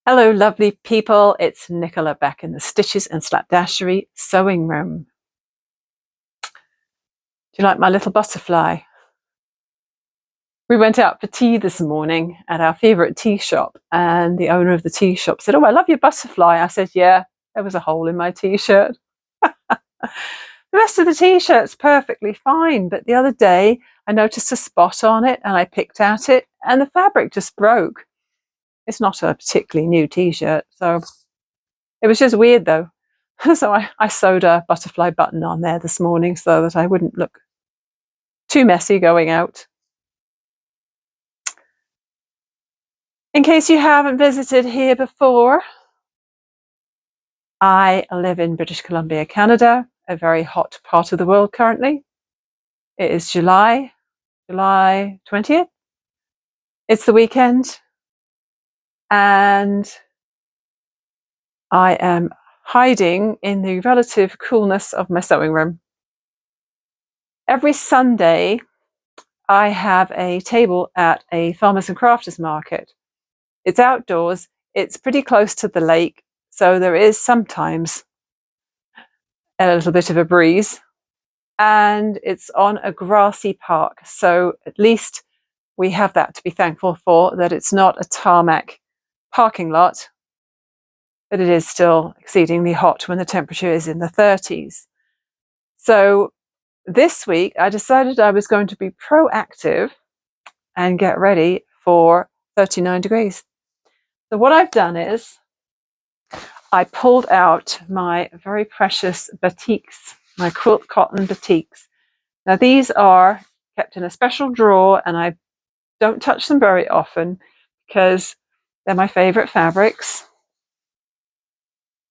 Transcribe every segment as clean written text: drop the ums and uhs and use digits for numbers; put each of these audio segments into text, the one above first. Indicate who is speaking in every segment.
Speaker 1: Hello lovely people, it's Nicola back in the Stitches and Slapdashery sewing room. Do you like my little butterfly? We went out for tea this morning at our favourite tea shop, and the owner of the tea shop said, "Oh, I love your butterfly." I said, "Yeah, there was a hole in my t-shirt." The rest of the t-shirt's perfectly fine, but the other day I noticed a spot on it and I picked at it and the fabric just broke. It's not a particularly new t-shirt, so it was just weird though. So I sewed a butterfly button on there this morning so that I wouldn't look too messy going out. In case you haven't visited here before, I live in British Columbia, Canada, a very hot part of the world currently. It is July 20th. It's the weekend, and I am hiding in the relative coolness of my sewing room. Every Sunday, I have a table at a farmers and crafters market. It's outdoors, it's pretty close to the lake, so there is sometimes a little bit of a breeze, and it's on a grassy park, so at least we have that to be thankful for, that it's not a tarmac parking lot, but it is still exceedingly hot when the temperature is in the 30s. So this week I decided I was going to be proactive and get ready for 39 degrees. So what I've done is I pulled out my very precious batiks, my quilt cotton batiks. Now these are kept in a special drawer and I don't touch them very often because they're my favorite fabrics.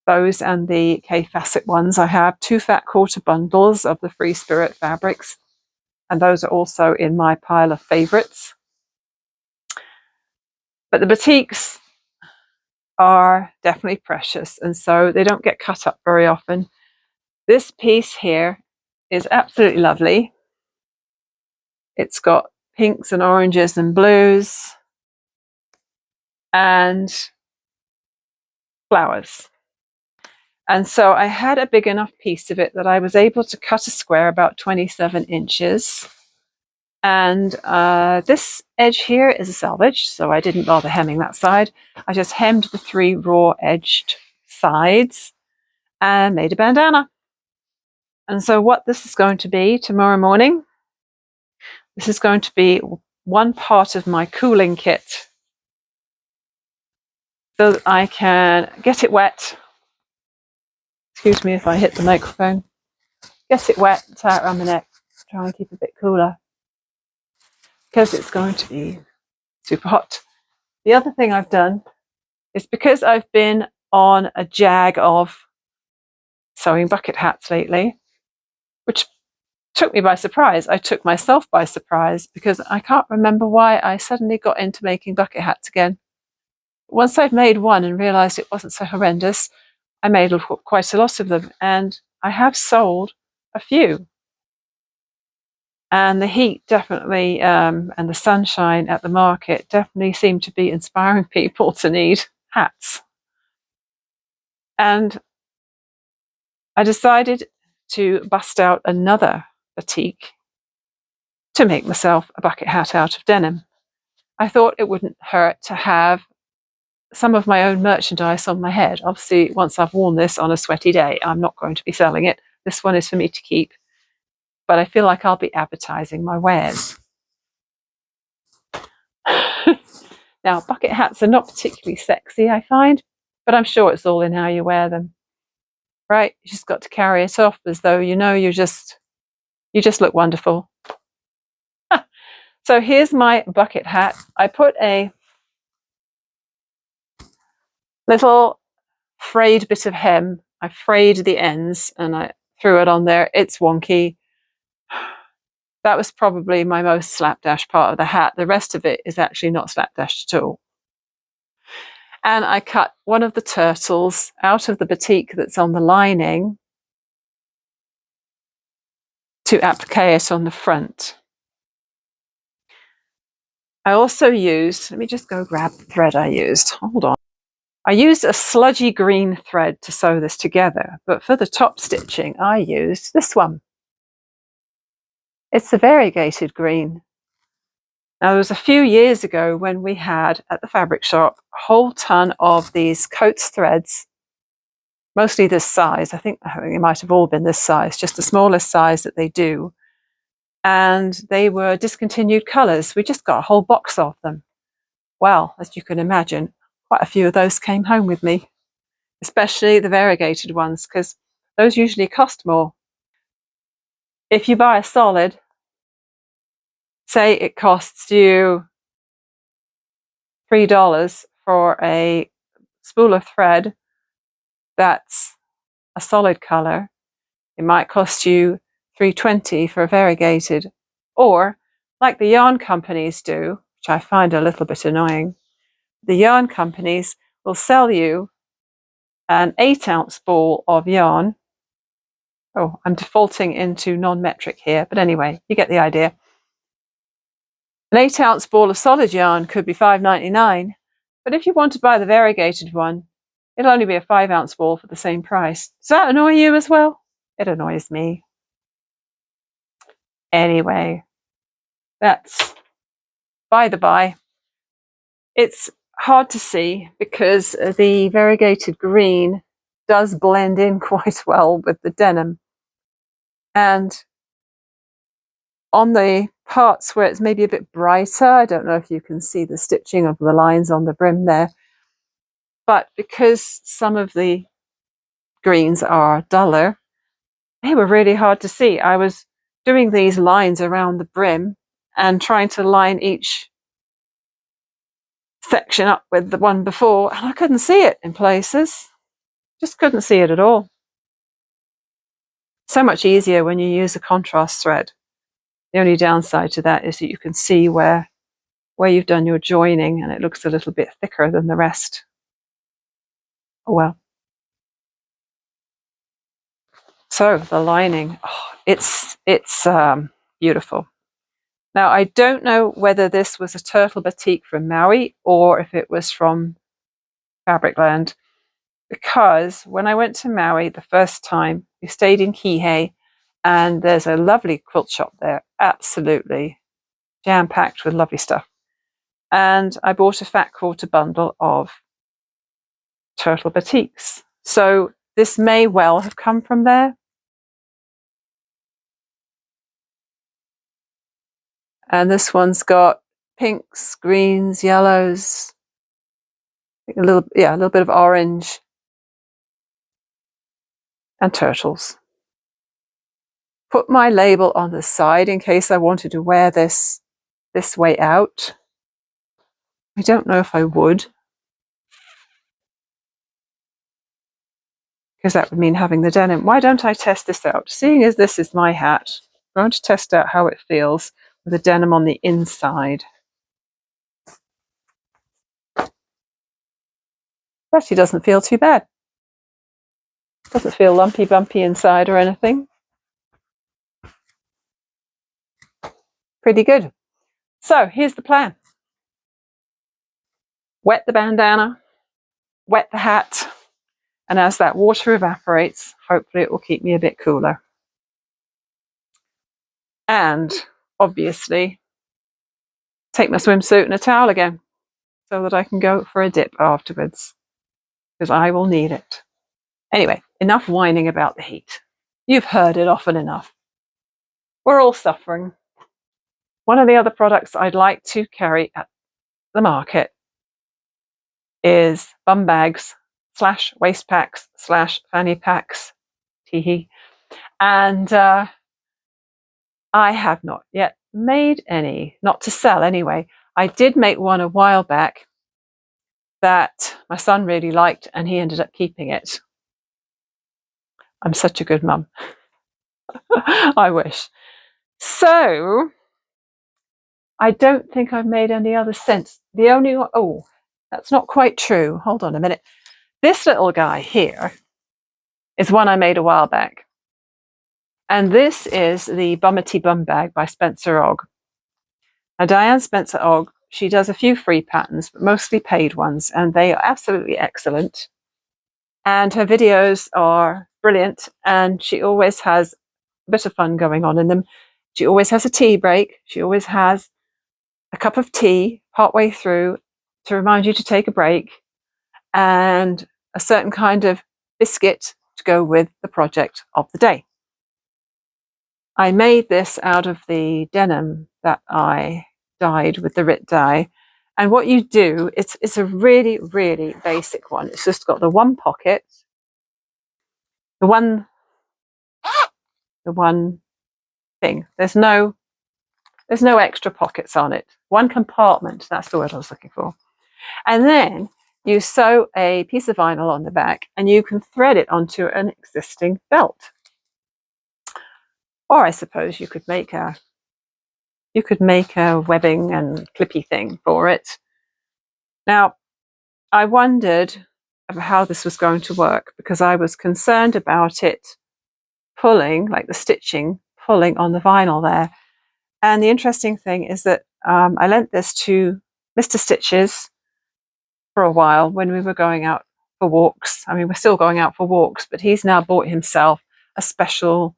Speaker 1: Those and the K Facet ones. I have 2 fat quarter bundles of the Free Spirit fabrics, and those are also in my pile of favorites. But the batiks are definitely precious, and so they don't get cut up very often. This piece here is absolutely lovely. It's got pinks and oranges and blues and flowers. And so I had a big enough piece of it that I was able to cut a square about 27 inches. And this edge here is a selvage, so I didn't bother hemming that side. I just hemmed the 3 raw edged sides and made a bandana. And so what this is going to be tomorrow morning, this is going to be one part of my cooling kit so that I can get it wet. Excuse me if I hit the microphone. Get it wet, tie it around my neck, try and keep it a bit cooler because it's going to be super hot. The other thing I've done is, because I've been on a jag of sewing bucket hats lately, which took me by surprise. I took myself by surprise because I can't remember why I suddenly got into making bucket hats again. Once I've made one and realised it wasn't so horrendous, I made quite a lot of them, and I have sold a few. And the heat definitely, and the sunshine at the market definitely seemed to be inspiring people to need hats. And I decided to bust out another batik to make myself a bucket hat out of denim. I thought it wouldn't hurt to have some of my own merchandise on my head. Obviously, once I've worn this on a sweaty day, I'm not going to be selling it. This one is for me to keep, but I feel like I'll be advertising my wares. Now, bucket hats are not particularly sexy, I find, but I'm sure it's all in how you wear them. Right? You just got to carry it off as though you know you just look wonderful. So here's my bucket hat. I put a little frayed bit of hem. I frayed the ends and I threw it on there. It's wonky. That was probably my most slapdash part of the hat. The rest of it is actually not slapdash at all. And I cut one of the turtles out of the batik that's on the lining to applique it on the front. I also used, let me just go grab the thread I used. Hold on. I used a sludgy green thread to sew this together, but for the top stitching, I used this one. It's a variegated green. Now, there was a few years ago when we had, at the fabric shop, a whole ton of these coats threads, mostly this size. I think they might have all been this size, just the smallest size that they do. And they were discontinued colours. We just got a whole box of them. Well, as you can imagine, quite a few of those came home with me, especially the variegated ones, because those usually cost more. If you buy a solid, say it costs you $3 for a spool of thread that's a solid colour, it might cost you $3.20 for a variegated. Or, like the yarn companies do, which I find a little bit annoying, the yarn companies will sell you an 8-ounce ball of yarn. Oh, I'm defaulting into non-metric here, but anyway, you get the idea. An 8-ounce ball of solid yarn could be $5.99, but if you want to buy the variegated one, it'll only be a 5-ounce ball for the same price. Does that annoy you as well? It annoys me. Anyway, that's by the by. It's hard to see because the variegated green does blend in quite well with the denim. And on the parts where it's maybe a bit brighter, I don't know if you can see the stitching of the lines on the brim there, but because some of the greens are duller, they were really hard to see. I was doing these lines around the brim and trying to line each section up with the one before, and I couldn't see it in places. Just couldn't see it at all. So much easier when you use a contrast thread. The only downside to that is that you can see where you've done your joining and it looks a little bit thicker than the rest. Oh well. So the lining, it's beautiful. Now, I don't know whether this was a turtle batik from Maui or if it was from Fabricland, because when I went to Maui the first time, we stayed in Kihei, and there's a lovely quilt shop there, absolutely jam-packed with lovely stuff. And I bought a fat quarter bundle of turtle batiks. So this may well have come from there. And this one's got pinks, greens, yellows, a little bit of orange, and turtles. Put my label on the side in case I wanted to wear this way out. I don't know if I would, because that would mean having the denim. Why don't I test this out? Seeing as this is my hat, I'm going to test out how it feels with the denim on the inside. It actually doesn't feel too bad. Doesn't feel lumpy bumpy inside or anything. Pretty good. So here's the plan. Wet the bandana, wet the hat, and as that water evaporates, hopefully it will keep me a bit cooler. And obviously, take my swimsuit and a towel again so that I can go for a dip afterwards, because I will need it. Anyway, enough whining about the heat. You've heard it often enough. We're all suffering. One of the other products I'd like to carry at the market is bum bags / waist packs / fanny packs. Teehee. And I have not yet made any, not to sell anyway. I did make one a while back that my son really liked and he ended up keeping it. I'm such a good mum. I wish. So I don't think I've made any other since. The only one, oh, that's not quite true. Hold on a minute. This little guy here is one I made a while back. And this is the Bummity Bum Bag by Spencer Ogg. Now, Diane Spencer Ogg she does a few free patterns, but mostly paid ones, and they are absolutely excellent. And her videos are brilliant, and she always has a bit of fun going on in them. She always has a tea break. She always has a cup of tea partway through to remind you to take a break, and a certain kind of biscuit to go with the project of the day. I made this out of the denim that I dyed with the RIT dye. And what you do, it's a really, really basic one. It's just got the one pocket, the one thing. There's no extra pockets on it. One compartment, that's the word I was looking for. And then you sew a piece of vinyl on the back, and you can thread it onto an existing belt. Or I suppose you could make a webbing and clippy thing for it. Now, I wondered how this was going to work because I was concerned about it pulling, like the stitching, pulling on the vinyl there. And the interesting thing is that I lent this to Mr. Stitches for a while when we were going out for walks. I mean, we're still going out for walks, but he's now bought himself a special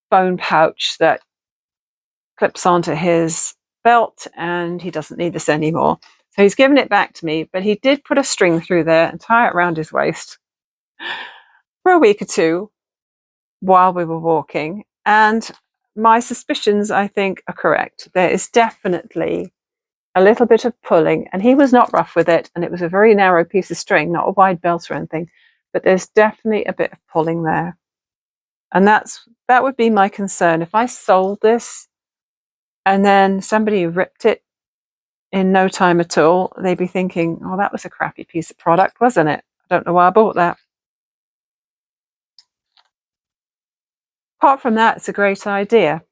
Speaker 1: phone pouch that clips onto his belt, and he doesn't need this anymore. So he's given it back to me, but he did put a string through there and tie it around his waist for a week or two while we were walking. And my suspicions, I think, are correct. There is definitely a little bit of pulling, and he was not rough with it, and it was a very narrow piece of string, not a wide belt or anything, but there's definitely a bit of pulling there. And that would be my concern. If I sold this and then somebody ripped it in no time at all, they'd be thinking, oh, that was a crappy piece of product, wasn't it? I don't know why I bought that. Apart from that, it's a great idea.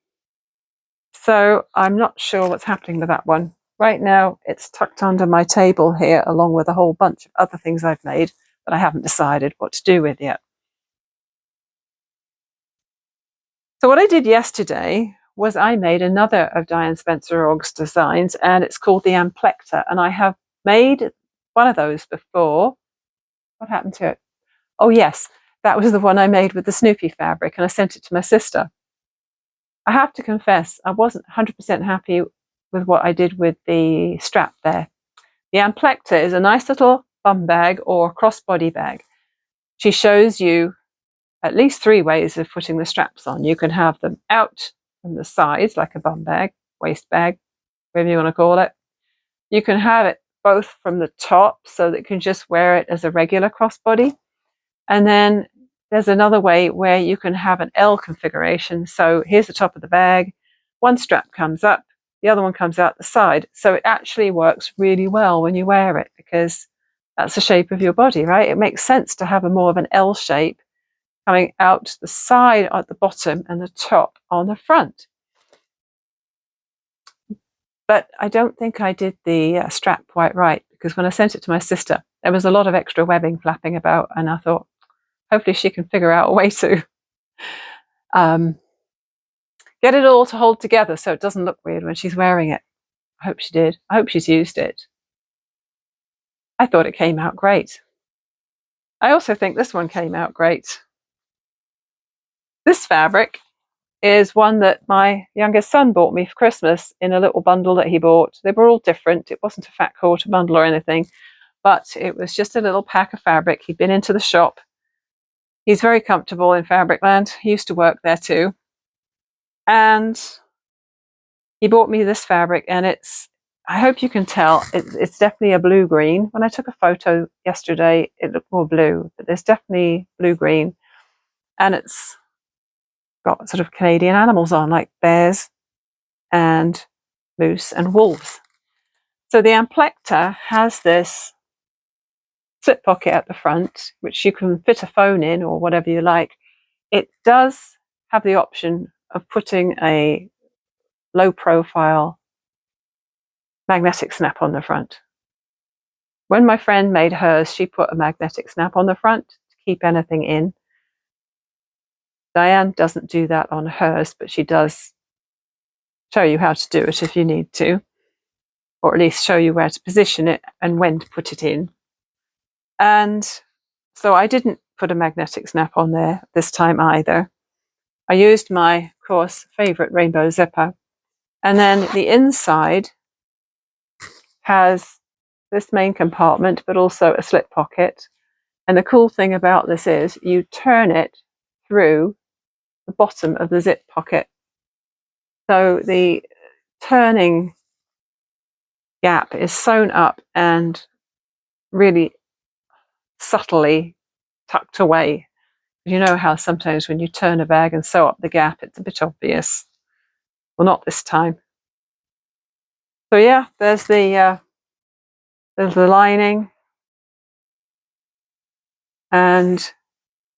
Speaker 1: So I'm not sure what's happening with that one. Right now, it's tucked under my table here, along with a whole bunch of other things I've made that I haven't decided what to do with yet. So what I did yesterday was I made another of Diane Spencer Ogg's designs, and it's called the Amplector. And I have made one of those before. What happened to it? Oh, yes, that was the one I made with the Snoopy fabric, and I sent it to my sister. I have to confess, I wasn't 100% happy with what I did with the strap there. The Amplector is a nice little bum bag or crossbody bag. She shows you at least 3 ways of putting the straps on. You can have them out from the sides like a bum bag, waist bag, whatever you want to call it. You can have it both from the top so that you can just wear it as a regular crossbody. And then there's another way where you can have an L configuration. So here's the top of the bag. One strap comes up, the other one comes out the side. So it actually works really well when you wear it because that's the shape of your body, right? It makes sense to have a more of an L shape coming out the side at the bottom and the top on the front. But I don't think I did the strap quite right because when I sent it to my sister, there was a lot of extra webbing flapping about, and I thought, hopefully she can figure out a way to get it all to hold together so it doesn't look weird when she's wearing it. I hope she did. I hope she's used it. I thought it came out great. I also think this one came out great. This fabric is one that my youngest son bought me for Christmas in a little bundle that he bought. They were all different. It wasn't a fat quarter bundle or anything, but it was just a little pack of fabric. He'd been into the shop. He's very comfortable in Fabricland. He used to work there too. And he bought me this fabric, and I hope you can tell, it's definitely a blue-green. When I took a photo yesterday, it looked more blue, but there's definitely blue-green. And it's got sort of Canadian animals on, like bears and moose and wolves. So the Amplector has this slip pocket at the front, which you can fit a phone in or whatever you like. It does have the option of putting a low-profile magnetic snap on the front. When my friend made hers, she put a magnetic snap on the front to keep anything in. Diane doesn't do that on hers, but she does show you how to do it if you need to. or at least show you where to position it and when to put it in. And so I didn't put a magnetic snap on there this time either. I used my, of course, favourite rainbow zipper. And then the inside has this main compartment, but also a slip pocket. And the cool thing about this is you turn it through the bottom of the zip pocket. So the turning gap is sewn up and really subtly tucked away. You know how sometimes when you turn a bag and sew up the gap, it's a bit obvious. Well, not this time. So yeah, there's the lining, and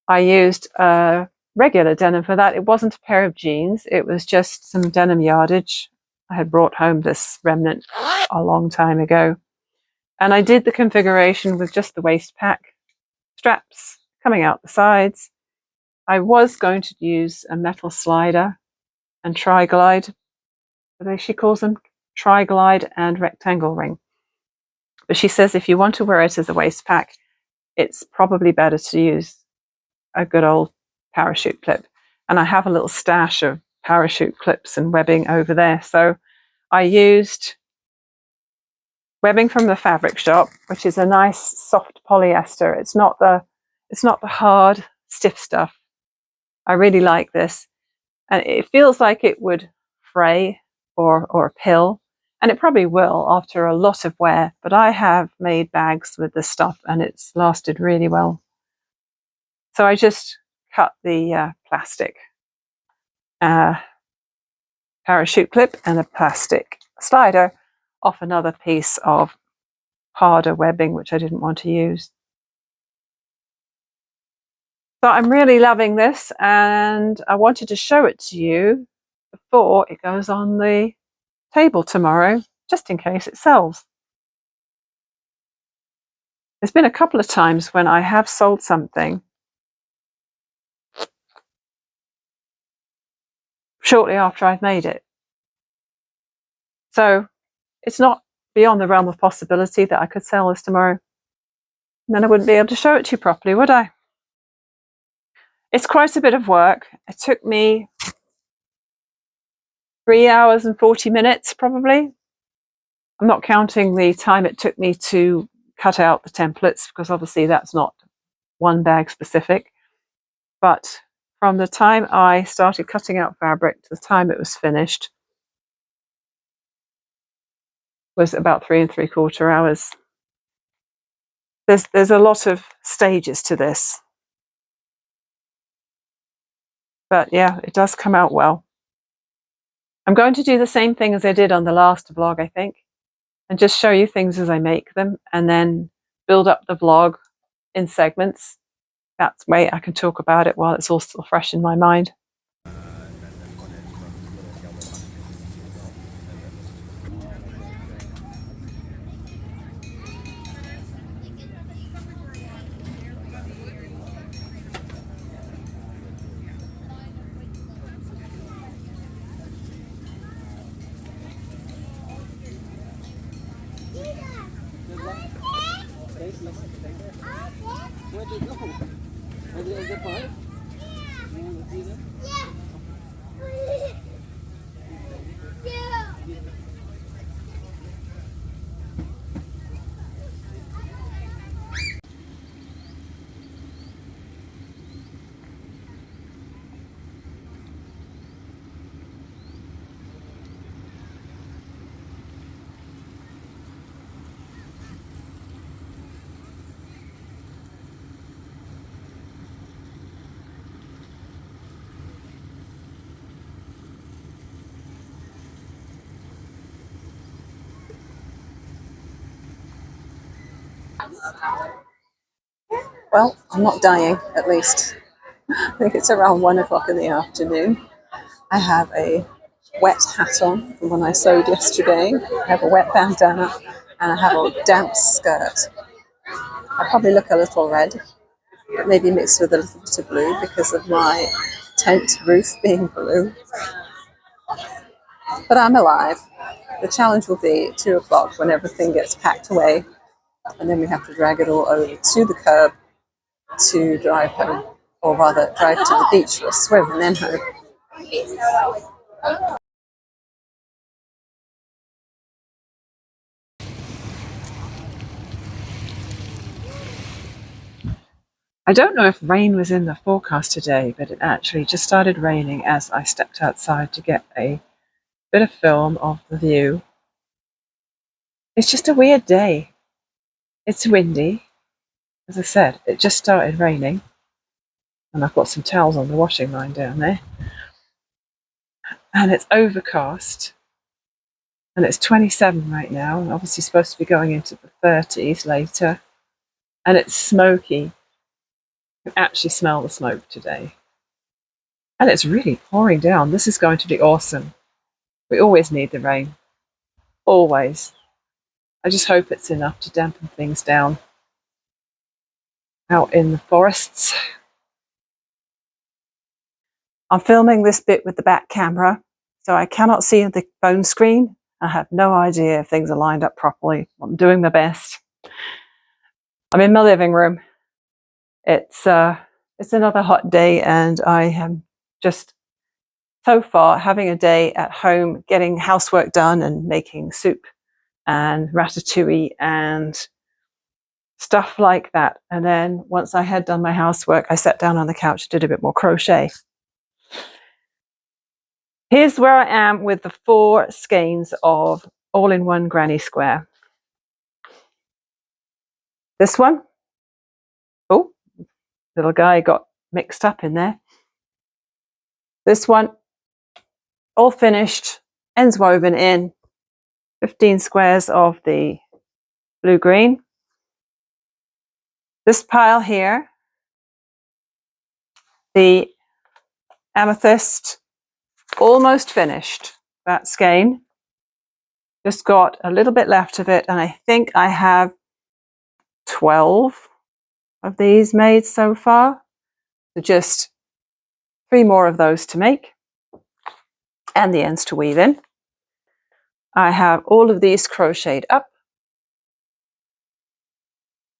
Speaker 1: I used a regular denim for that. It wasn't a pair of jeans, it was just some denim yardage. I had brought home this remnant a long time ago. And I did the configuration with just the waist pack, straps coming out the sides. I was going to use a metal slider and tri-glide, she calls them tri-glide and rectangle ring. But she says if you want to wear it as a waist pack, it's probably better to use a good old parachute clip. And I have a little stash of parachute clips and webbing over there. So I used webbing from the fabric shop, which is a nice soft polyester. It's not the hard, stiff stuff. I really like this. And it feels like it would fray or pill. And it probably will after a lot of wear. But I have made bags with this stuff and it's lasted really well. So I just cut the plastic parachute clip and a plastic slider off another piece of harder webbing, which I didn't want to use. So I'm really loving this, and I wanted to show it to you before it goes on the table tomorrow, just in case it sells. There's been a couple of times when I have sold something shortly after I've made it. So it's not beyond the realm of possibility that I could sell this tomorrow. And then I wouldn't be able to show it to you properly, would I? It's quite a bit of work. It took me 3 hours and 40 minutes, probably. I'm not counting the time it took me to cut out the templates, because obviously that's not one bag specific. But from the time I started cutting out fabric to the time it was finished was about 3 3/4 hours. There's a lot of stages to this. But yeah, it does come out well. I'm going to do the same thing as I did on the last vlog, I think, and just show you things as I make them and then build up the vlog in segments. That's the way I can talk about it while it's all still fresh in my mind.
Speaker 2: Where'd you go? Over there, the park? You want to see them? Yeah.
Speaker 1: Well, I'm not dying, at least. I think it's around 1 o'clock in the afternoon. I have a wet hat on from when I sewed yesterday. I have a wet bandana and I have a damp skirt. I probably look a little red, but maybe mixed with a little bit of blue because of my tent roof being blue. But I'm alive. the challenge will be at 2 o'clock when everything gets packed away, and then we have to drag it all over to the curb to drive home, or rather drive to the beach for a swim and then home. I don't know if rain was in the forecast today, but it actually just started raining as I stepped outside to get a bit of film of the view. It's just a weird day. It's windy. As I said, it just started raining. And I've got some towels on the washing line down there. And it's overcast. And it's 27 right now, and obviously supposed to be going into the 30s later. And it's smoky. You can actually smell the smoke today. And it's really pouring down. This is going to be awesome. We always need the rain. Always. I just hope it's enough to dampen things down out in the forests. I'm filming this bit with the back camera, so I cannot see the phone screen. I have no idea if things are lined up properly. I'm doing my best. I'm in my living room. It's another hot day, and I am just so far having a day at home, getting housework done and making soup and ratatouille and stuff like that. And then once I had done my housework, I sat down on the couch and did a bit more crochet. Here's where I am with the 4 skeins of all-in-one granny square. This one, oh, little guy got mixed up in there. This one, all finished, ends woven in, 15 squares of the blue-green. This pile here, the amethyst, almost finished, that skein. Just got a little bit left of it, and I think I have 12 of these made so far. So just 3 more of those to make, and the ends to weave in. I have all of these crocheted up,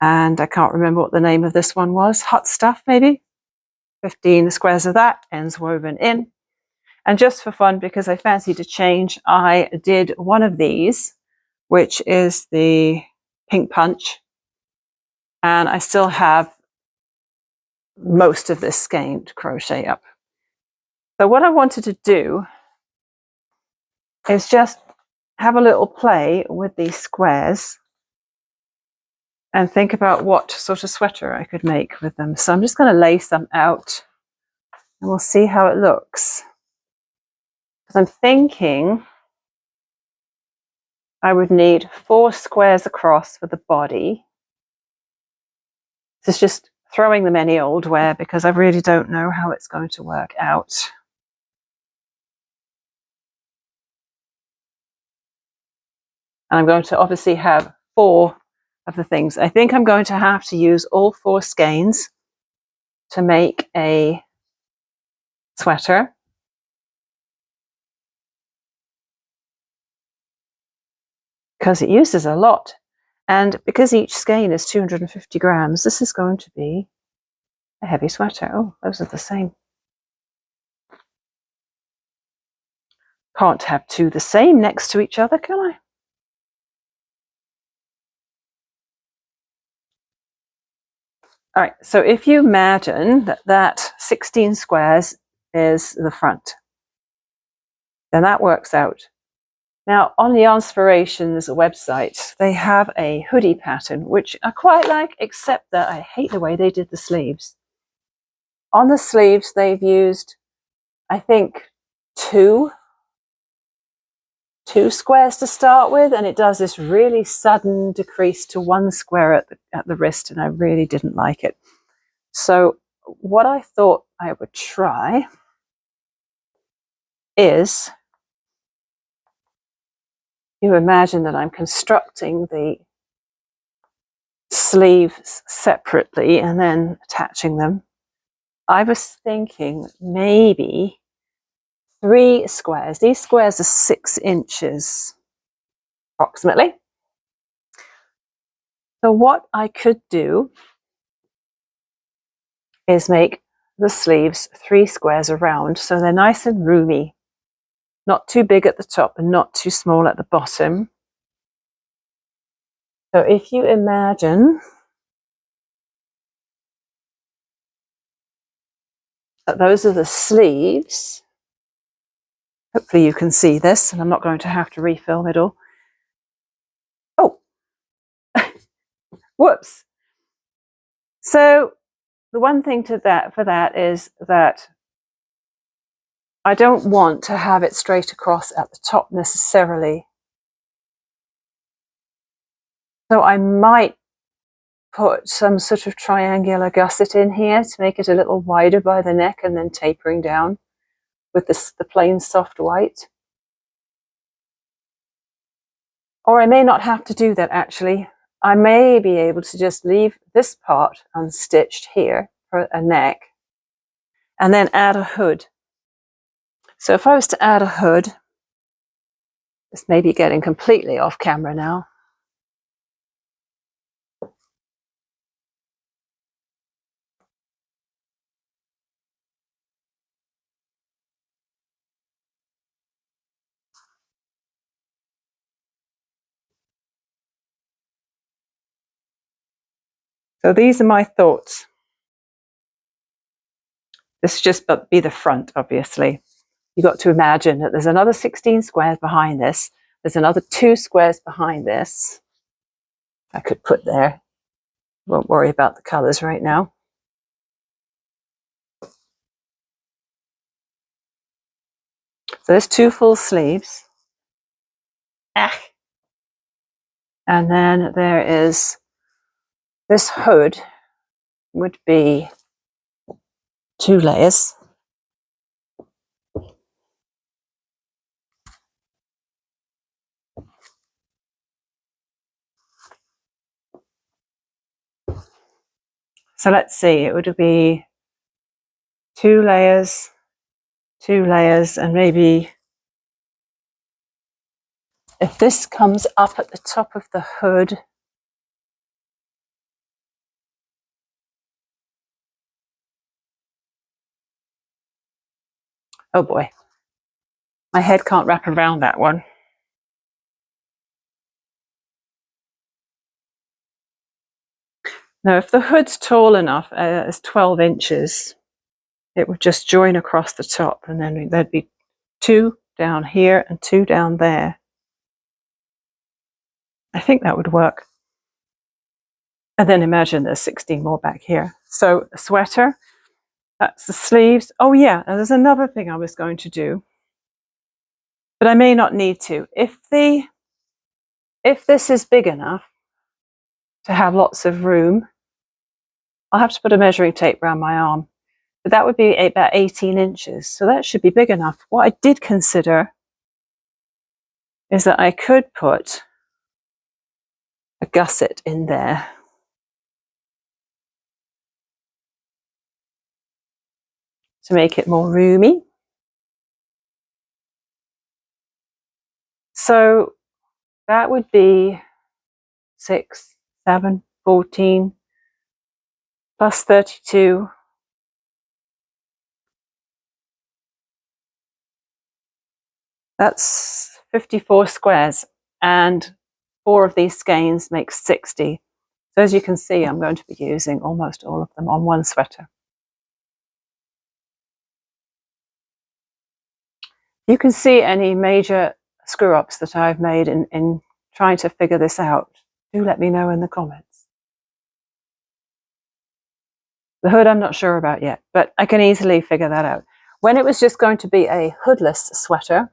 Speaker 1: and I can't remember what the name of this one was. Hot Stuff, maybe. 15 squares of that, ends woven in. And just for fun, because I fancied a change, I did one of these, which is the pink punch, and I still have most of this skein to crochet up. So what I wanted to do is just have a little play with these squares and think about what sort of sweater I could make with them. So I'm just going to lay some out and we'll see how it looks. Because I'm thinking I would need 4 squares across for the body. This is just throwing them any old where because I really don't know how it's going to work out. And I'm going to obviously have 4 of the things. I think I'm going to have to use all 4 skeins to make a sweater. Because it uses a lot. And because each skein is 250 grams, this is going to be a heavy sweater. Oh, those are the same. Can't have 2 the same next to each other, can I? All right, so if you imagine that 16 squares is the front, then that works out. Now, on the Yarnspirations website, they have a hoodie pattern, which I quite like, except that I hate the way they did the sleeves. On the sleeves, they've used, I think, two squares to start with, and it does this really sudden decrease to 1 square at the wrist, and I really didn't like it. So what I thought I would try is, you imagine that I'm constructing the sleeves separately and then attaching them. I was thinking maybe 3 squares. These squares are 6 inches. approximately. So what I could do is make the sleeves 3 squares around, so they're nice and roomy, not too big at the top and not too small at the bottom. So if you imagine that those are the sleeves, hopefully you can see this, and I'm not going to have to refilm it all. Oh, whoops. So the one thing for that is that I don't want to have it straight across at the top necessarily. So I might put some sort of triangular gusset in here to make it a little wider by the neck and then tapering down with the plain soft white. Or I may not have to do that actually. I may be able to just leave this part unstitched here for a neck and then add a hood. So if I was to add a hood, this may be getting completely off camera now. So these are my thoughts. This is just be the front, obviously. You've got to imagine that there's another 16 squares behind this. There's another 2 squares behind this. I could put there. Won't worry about the colors right now. So there's 2 full sleeves. And then there is this hood would be 2 layers. So let's see, it would be 2 layers, 2 layers, and maybe if this comes up at the top of the hood, oh boy, my head can't wrap around that one. Now, if the hood's tall enough, as 12 inches, it would just join across the top, and then there'd be 2 down here and 2 down there. I think that would work. And then imagine there's 16 more back here. So a sweater, that's the sleeves. Oh yeah, and there's another thing I was going to do, but I may not need to. If this is big enough to have lots of room, I'll have to put a measuring tape around my arm. But that would be about 18 inches. So that should be big enough. What I did consider is that I could put a gusset in there. To make it more roomy. So that would be 6, 7, 14 plus 32. That's 54 squares, and 4 of these skeins make 60. So as you can see, I'm going to be using almost all of them on one sweater. You can see any major screw-ups that I've made in trying to figure this out. Do let me know in the comments. The hood I'm not sure about yet, but I can easily figure that out. When it was just going to be a hoodless sweater,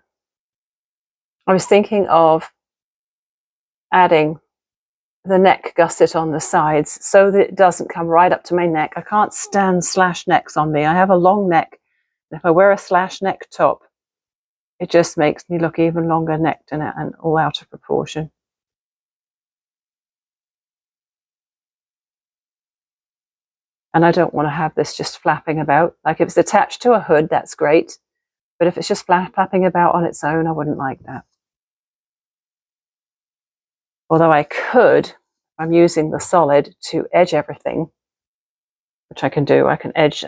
Speaker 1: I was thinking of adding the neck gusset on the sides so that it doesn't come right up to my neck. I can't stand slash necks on me. I have a long neck. If I wear a slash neck top, it just makes me look even longer necked and all out of proportion. And I don't want to have this just flapping about. Like if it's attached to a hood, that's great. But if it's just flapping about on its own, I wouldn't like that. Although I could, I'm using the solid to edge everything, which I can do. I could edge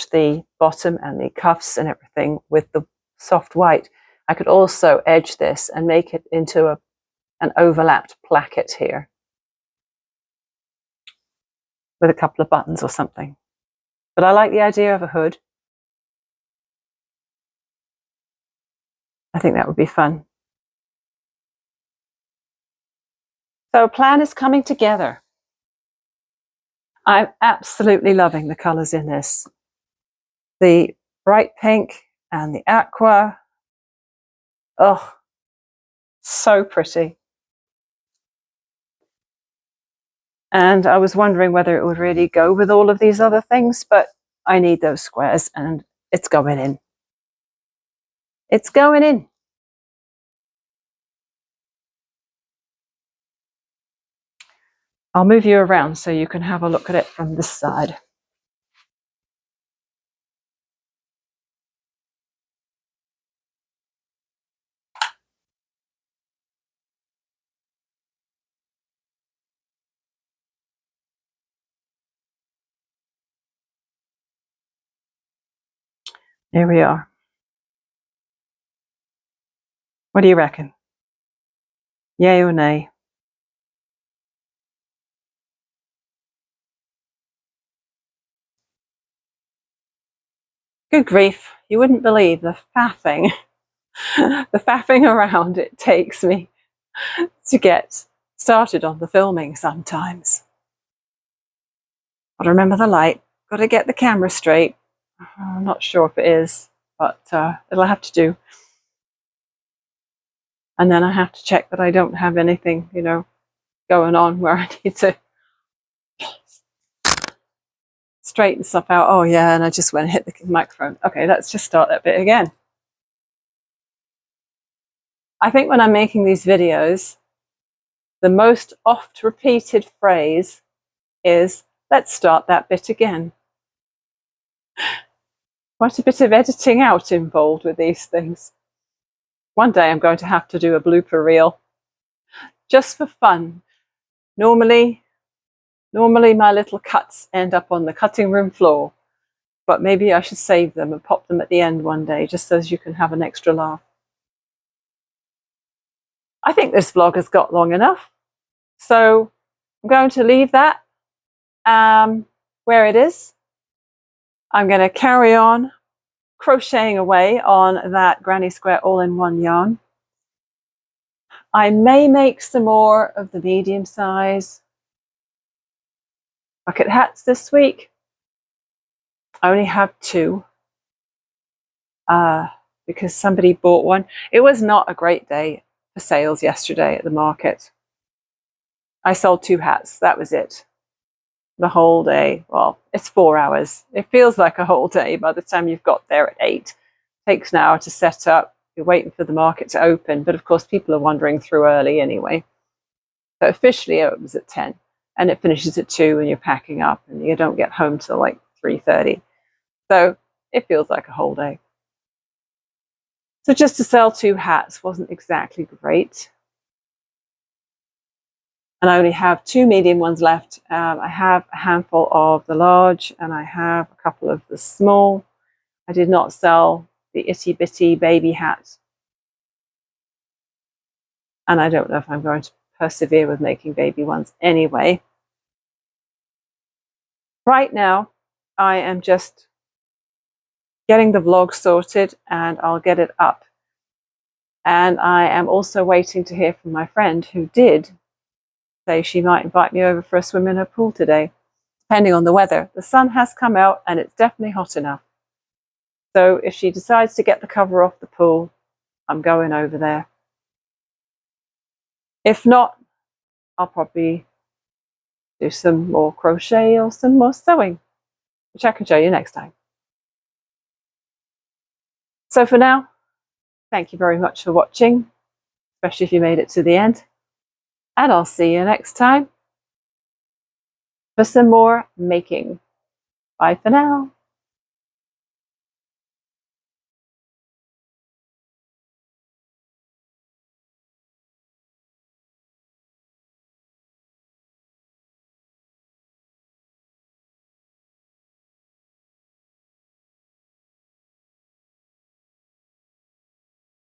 Speaker 1: the bottom and the cuffs and everything with the soft white. I could also edge this and make it into an overlapped placket here with a couple of buttons or something. But I like the idea of a hood. I think that would be fun. So a plan is coming together. I'm absolutely loving the colours in this. The bright pink and the aqua. Oh, so pretty. And I was wondering whether it would really go with all of these other things, but I need those squares and it's going in. It's going in. I'll move you around so you can have a look at it from this side. Here we are. What do you reckon? Yay or nay? Good grief, you wouldn't believe the faffing, the faffing around it takes me to get started on the filming sometimes. Got to remember the light, got to get the camera straight. I'm not sure if it is, but it'll have to do. And then I have to check that I don't have anything, you know, going on where I need to straighten stuff out. Oh yeah, and I just went and hit the microphone. Okay, let's just start that bit again. I think when I'm making these videos, the most oft repeated phrase is, let's start that bit again. Quite a bit of editing out involved with these things. One day I'm going to have to do a blooper reel, just for fun. Normally my little cuts end up on the cutting room floor, but maybe I should save them and pop them at the end one day, just so you can have an extra laugh. I think this vlog has got long enough, so I'm going to leave that where it is. I'm going to carry on crocheting away on that granny square all-in-one yarn. I may make some more of the medium size bucket hats this week. I only have 2 because somebody bought one. It was not a great day for sales yesterday at the market. I sold 2 hats, that was it. The whole day. Well, it's 4 hours. It feels like a whole day by the time you've got there at 8. It takes an hour to set up. You're waiting for the market to open, but of course people are wandering through early anyway. So officially it was at 10 and it finishes at 2 and you're packing up and you don't get home till like 3:30. So it feels like a whole day. So just to sell 2 hats wasn't exactly great. And I only have 2 medium ones left. I have a handful of the large and I have a couple of the small. I did not sell the itty bitty baby hat. And I don't know if I'm going to persevere with making baby ones anyway. Right now, I am just getting the vlog sorted and I'll get it up. And I am also waiting to hear from my friend who did say she might invite me over for a swim in her pool today, depending on the weather. The sun has come out and it's definitely hot enough. So if she decides to get the cover off the pool, I'm going over there. If not, I'll probably do some more crochet or some more sewing, which I can show you next time. So for now, thank you very much for watching, especially if you made it to the end. And I'll see you next time for some more making. Bye for now.